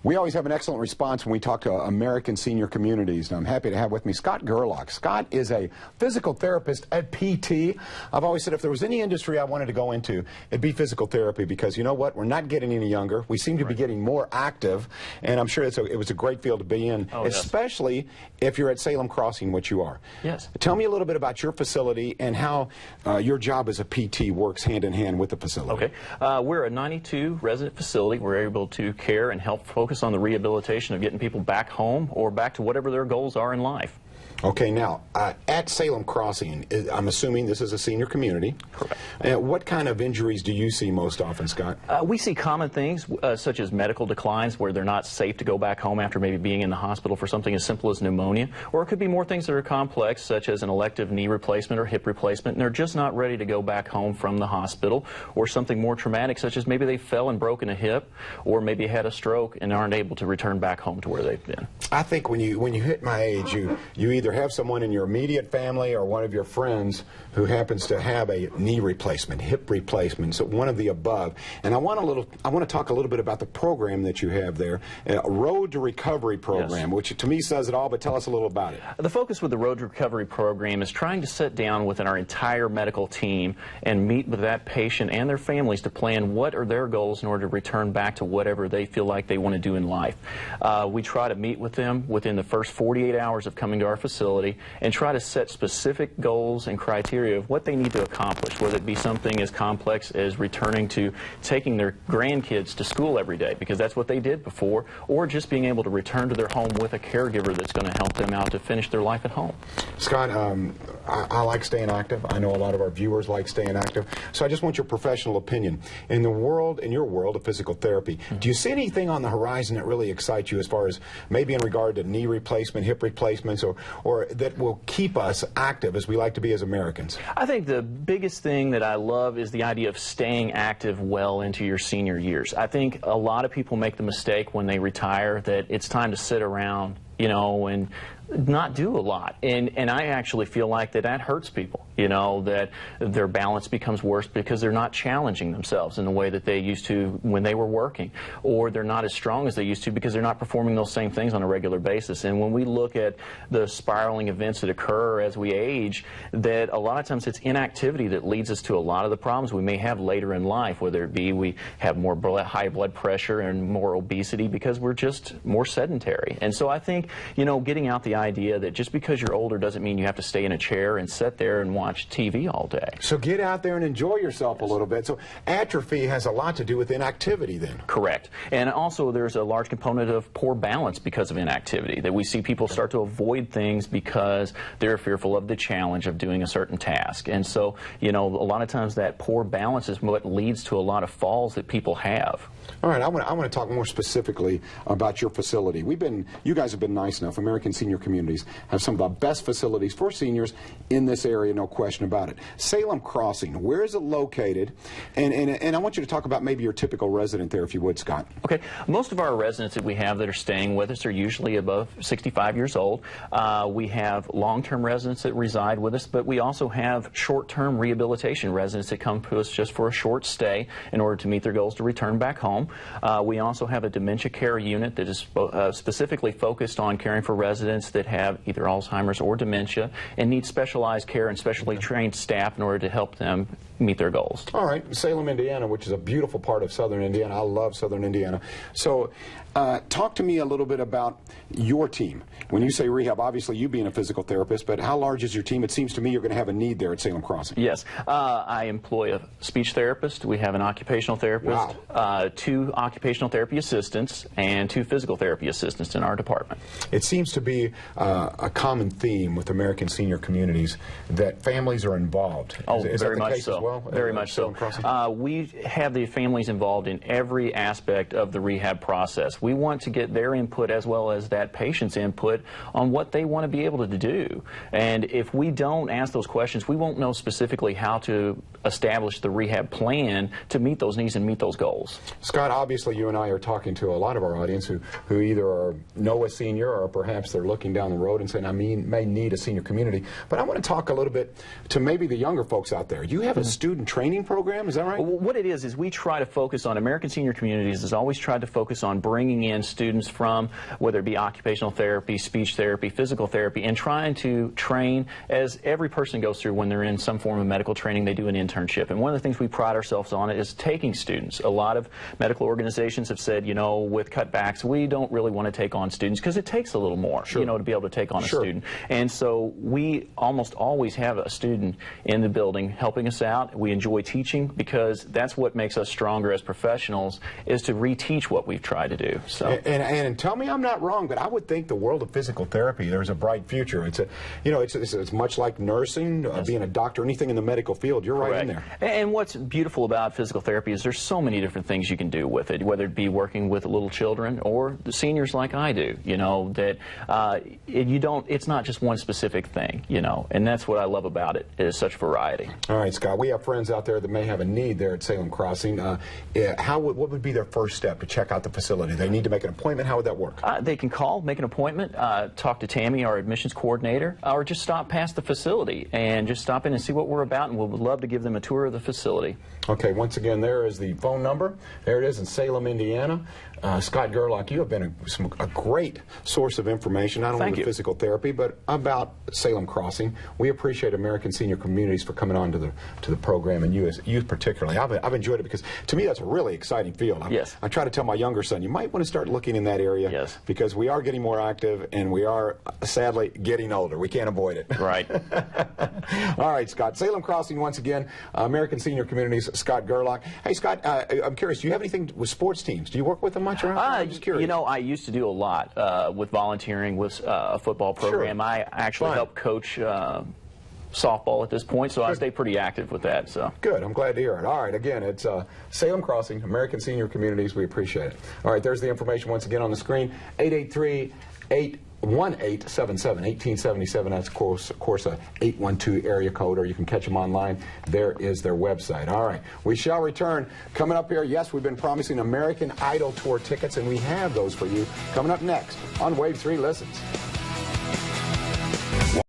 We always have an excellent response when we talk to American senior communities, and I'm happy to have with me Scott Gerlach. Scott is a physical therapist at PT. I've always said if there was any industry I wanted to go into, it'd be physical therapy, because you know what? We're not getting any younger. We seem to be getting more active, and I'm sure it was a great field to be in, especially if you're at Salem Crossing, which you are. Yes. Tell me a little bit about your facility and how your job as a PT works hand in hand with the facility. Okay. We're a 92 resident facility. We're able to care and help focus on the rehabilitation of getting people back home or back to whatever their goals are in life. Okay, now, at Salem Crossing, I'm assuming this is a senior community. Correct. What kind of injuries do you see most often, Scott? We see common things such as medical declines where they're not safe to go back home after maybe being in the hospital for something as simple as pneumonia. Or it could be more things that are complex, such as an elective knee replacement or hip replacement, and they're just not ready to go back home from the hospital. Or something more traumatic, such as maybe they fell and broken a hip, or maybe had a stroke and aren't able to return back home to where they've been. I think when you hit my age, you either have someone in your immediate family or one of your friends who happens to have a knee replacement, hip replacement, so one of the above. And I want to talk a little bit about the program that you have there, a Road to Recovery program, which to me says it all, but tell us a little about it. The focus with the Road to Recovery program is trying to sit down with our entire medical team and meet with that patient and their families to plan what are their goals in order to return back to whatever they feel like they want to do in life. We try to meet with them within the first 48 hours of coming to our facility and try to set specific goals and criteria of what they need to accomplish, whether it be something as complex as returning to taking their grandkids to school every day, because that's what they did before, or just being able to return to their home with a caregiver that's going to help them out to finish their life at home. Scott, I like staying active. I know a lot of our viewers like staying active. So I just want your professional opinion. In your world of physical therapy, do you see anything on the horizon that really excites you as far as maybe in regard to knee replacement, hip replacements, or that will keep us active as we like to be as Americans? I think the biggest thing that I love is the idea of staying active well into your senior years. I think a lot of people make the mistake when they retire that it's time to sit around, you know, and not do a lot. And I actually feel like that hurts people, you know, that their balance becomes worse because they're not challenging themselves in the way that they used to when they were working, or they're not as strong as they used to because they're not performing those same things on a regular basis. And when we look at the spiraling events that occur as we age, that a lot of times it's inactivity that leads us to a lot of the problems we may have later in life, whether it be we have more high blood pressure and more obesity because we're just more sedentary. And so I think, you know, getting out the idea that just because you're older doesn't mean you have to stay in a chair and sit there and watch TV all day. So get out there and enjoy yourself a little bit. So atrophy has a lot to do with inactivity then. Correct. And also there's a large component of poor balance because of inactivity, that we see people start to avoid things because they're fearful of the challenge of doing a certain task. And so, you know, a lot of times that poor balance is what leads to a lot of falls that people have. All right, I want to talk more specifically about your facility. You guys have been nice enough. American Senior Communities have some of the best facilities for seniors in this area, no question about it. Salem Crossing, where is it located? And I want you to talk about maybe your typical resident there, if you would, Scott. Okay, most of our residents that we have that are staying with us are usually above 65 years old. We have long-term residents that reside with us, but we also have short-term rehabilitation residents that come to us just for a short stay in order to meet their goals to return back home. We also have a dementia care unit that is specifically focused on caring for residents that have either Alzheimer's or dementia and need specialized care and specially trained staff in order to help them meet their goals. All right, Salem, Indiana, which is a beautiful part of southern Indiana. I love southern Indiana. So talk to me a little bit about your team. When you say rehab, obviously you being a physical therapist, but how large is your team? It seems to me you're going to have a need there at Salem Crossing. Yes. I employ a speech therapist. We have an occupational therapist, 2 occupational therapy assistants, and 2 physical therapy assistants in our department. It seems to be a common theme with American senior communities that families are involved. Oh, is very that the much case so. As well, very much so. We have the families involved in every aspect of the rehab process. We want to get their input as well as that patient's input on what they want to be able to do. And if we don't ask those questions, we won't know specifically how to establish the rehab plan to meet those needs and meet those goals. Scott, obviously you and I are talking to a lot of our audience who either know a senior or perhaps they're looking down the road and saying, I may need a senior community. But I want to talk a little bit to maybe the younger folks out there. You have a student training program, is that right? Well, what it is we try to focus on, American Senior Communities has always tried to focus on bringing in students from, whether it be occupational therapy, speech therapy, physical therapy, and trying to train, as every person goes through when they're in some form of medical training, they do an internship. And one of the things we pride ourselves on is taking students. A lot of medical organizations have said, you know, with cutbacks, we don't really want to take on students because it takes a little more, you know, to be able to take on a student. And so we almost always have a student in the building helping us out. We enjoy teaching because that's what makes us stronger as professionals, is to reteach what we've tried to do. So, and tell me I'm not wrong, but I would think the world of physical therapy, there's a bright future. It's a, you know, it's much like nursing, being a doctor, anything in the medical field. You're right in there. And what's beautiful about physical therapy is there's so many different things you can do with it, whether it be working with little children or the seniors like I do. You know that it's not just one specific thing. You know, and that's what I love about it, is such variety. All right, Scott. We have friends out there that may have a need there at Salem Crossing. What would be their first step to check out the facility? They need to make an appointment. How would that work? They can call, make an appointment, talk to Tammy, our admissions coordinator, or just stop past the facility and just stop in and see what we're about, and we'll love to give them a tour of the facility. Okay, once again, there is the phone number. There it is in Salem, Indiana. Scott Gerlach, you have been a great source of information, not only with physical therapy, but about Salem Crossing. We appreciate American Senior Communities for coming on to the program, and you particularly. I've enjoyed it because, to me, that's a really exciting field. I try to tell my younger son, you might want to start looking in that area, because we are getting more active, and we are, sadly, getting older. We can't avoid it. Right. All right, Scott. Salem Crossing, once again, American Senior Communities, Scott Gerlach. Hey, Scott, I'm curious, do you have anything with sports teams? Do you work with them much around? I'm just curious. You know, I used to do a lot with volunteering with a football program. I actually help coach softball at this point, so I stay pretty active with that. So good. I'm glad to hear it. All right, again, it's Salem Crossing, American Senior Communities. We appreciate it. All right, there's the information once again on the screen. 883-1877, 1877. That's, of course, a 812 area code, or you can catch them online. There is their website. All right, we shall return. Coming up here, yes, we've been promising American Idol Tour tickets, and we have those for you. Coming up next on Wave 3 Listens.